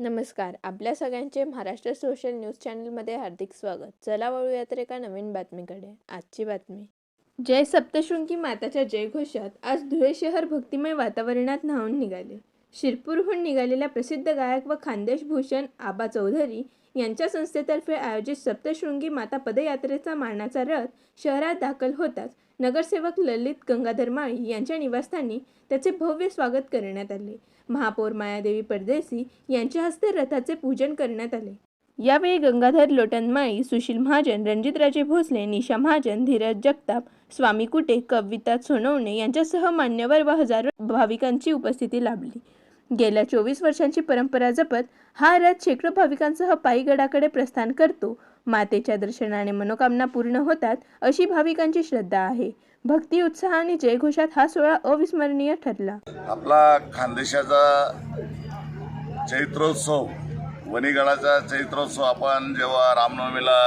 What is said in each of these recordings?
नमस्कार. आपल्या सगळ्यांचे महाराष्ट्र सोशल न्यूज चॅनलमध्ये हार्दिक स्वागत. चला वळूया तर एका नवीन बातमीकडे. आजची बातमी. जय सप्तशृंगी माताच्या जयघोषात आज धुळे शहर भक्तिमय वातावरणात न्हाऊन निघाले. शिरपूरहून निघालेल्या प्रसिद्ध गायक व खानदेश भूषण आबा चौधरी यांच्या संस्थेतर्फे आयोजित सप्तशृंगी माता पदयात्रेचा मानाचा रथ शहरात दाखल होताच नगरसेवक ललित गंगाधर माळी यांच्या निवासस्थानी त्याचे भव्य स्वागत करण्यात आले. महापौर मायादेवी परदेशी यांच्या हस्ते रथाचे पूजन करण्यात आले. यावेळी गंगाधर लोटनमाळी, सुशील महाजन, रणजितराजे भोसले, निशा महाजन, धीरज जगताप, स्वामी कुटे, कविता सोनवणे यांच्यासह मान्यवर व हजारो भाविकांची उपस्थिती लाभली. गेल्या 24 वर्षांची परंपरा जपत हा रथ शेकडो भाविकांसह पायी गडाकडे प्रस्थान करतो. मातेच्या दर्शनाने मनोकामना पूर्ण होतात अशी भाविकांची श्रद्धा आहे. भक्ती, उत्साह आणि जयघोषात हा सोहळा अविस्मरणीय ठरला. आपला खानदेशाचा चैत्रोत्सव, वणीगडाचा चैत्रोत्सव आपण जेव्हा रामनवमीला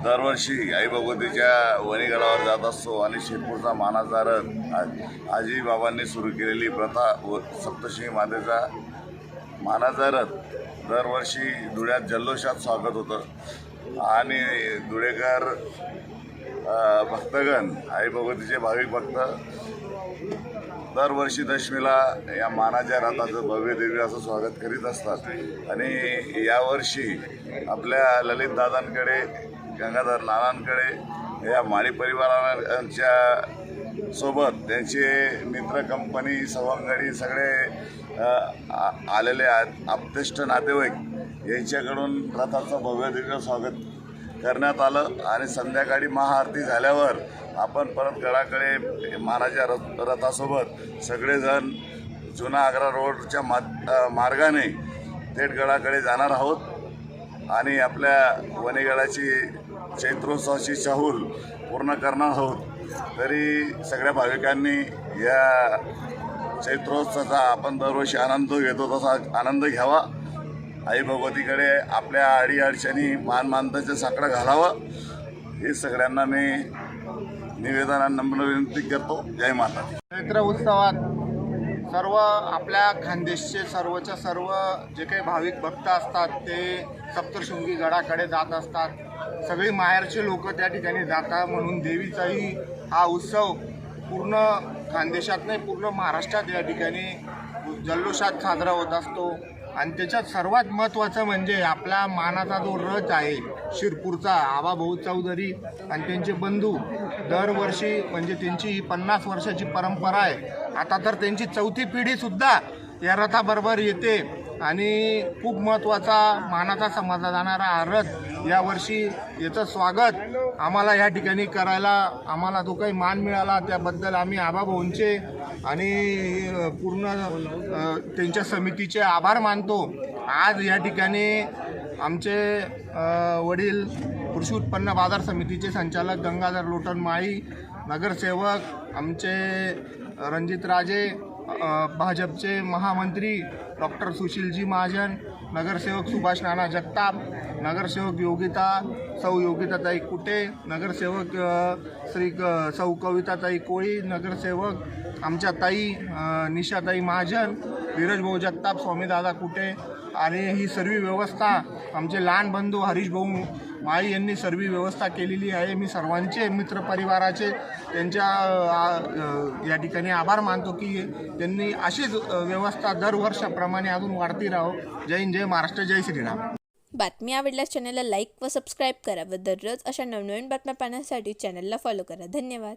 दरवर्षी आई भगवतीच्या वणीगडावर जात असतो आणि शिरपूरचा मानाचा रथ आजी बाबांनी सुरू केलेली प्रथा व सप्तशृंगी मातेचा मानाचा रथ दरवर्षी धुळ्यात जल्लोषात स्वागत होतं आणि धुळेकर भक्तगण, आई भगवतीचे भाविक भक्त दरवर्षी दशमीला या मानाच्या रथाचं भव्य दिव्य असं स्वागत करीत असतात. आणि यावर्षी आपल्या ललित दादांकडे, गंगाधर नानांकडे, या माळी परिवारांच्या सोबत त्यांचे मित्र कंपनी, सवंगडी सगळे आलेले आप्तेष्ट नातेवाईक यांच्याकडून रथाचं भव्य दिव्य स्वागत करण्यात आलं. आणि संध्याकाळी महाआरती झाल्यावर आपण परत गडाकडे मानाच्या रथासोबत सगळेजण जुना आग्रा रोडच्या मार्गाने थेट गडाकडे जाणार आहोत आणि आपल्या वणीगडाची चैत्रोत्सवाची चाहूल पूर्ण करणार आहोत. तरी सगळ्या भाविकांनी या चैत्रोत्सवाचा आपण दरवर्षी आनंद घेतो तसा आनंद घ्यावा. आई भगवतीकडे आपल्या अडीअडचणी मानमानताचं साकडं घालावं हे सगळ्यांना मी निवेदन नम्र विनंती करतो. जय माता. चैत्र उत्सवात सर्व आपल्या खानदेशचे सर्वच्या सर्व जे काही भाविक भक्त असतात ते सप्तशृंगी गडाकडे जात असतात. सगळी माहेरचे लोक त्या ठिकाणी जातात. म्हणून देवीचाही हा उत्सव पूर्ण खानदेशात नाही, पूर्ण महाराष्ट्रात या ठिकाणी जल्लोषात साजरा होत असतो. आणि त्याच्यात सर्वात महत्त्वाचं म्हणजे आपला मानाचा जो रथ आहे शिरपूरचा आबाभाऊ चौधरी आणि त्यांचे बंधू दरवर्षी, म्हणजे त्यांची ही 50 वर्षाची परंपरा आहे. आता तर त्यांची 4थी पिढीसुद्धा या रथाबरोबर येते आणि खूप महत्त्वाचा मानाचा समजला जाणारा हा रथ यावर्षी याचं स्वागत आम्हाला या ठिकाणी करायला आम्हाला जो काही मान मिळाला त्याबद्दल आम्ही आबाभाऊंचे आणि पूर्ण त्यांच्या समितीचे आभार मानतो. आज या ठिकाणी आमचे वडील कृषी उत्पन्न बाजार समितीचे संचालक गंगाधर लोटनमाळी, नगरसेवक आमचे रणजितराजे, भाजपचे महामंत्री डॉक्टर सुशीलजी महाजन, नगरसेवक सुभाष नाना जगताप, नगरसेवक सौ योगिताताई कुटे, नगरसेवक सौ कविताताई कोळी, नगरसेवक आमच्या ताई निशाताई महाजन, धीरज भाऊ जगताप, स्वामीदादा कुटे आणि ही सर्व व्यवस्था आमचे लहान बंधू हरीश भाऊ माळी यांनी सर्व व्यवस्था केलेली आहे. मी सर्वांचे मित्रपरिवाराचे त्यांच्या या ठिकाणी आभार मानतो की त्यांनी अशीच व्यवस्था दरवर्षाप्रमाणे अजून वाढती राहो. जय हिंद, जय महाराष्ट्र, जय श्रीराम. बातमी आवडल्यास चॅनलला लाईक व सबस्क्राईब करा व दररोज अशा नवनवीन बातम्या पाहण्यासाठी चॅनलला फॉलो करा. धन्यवाद.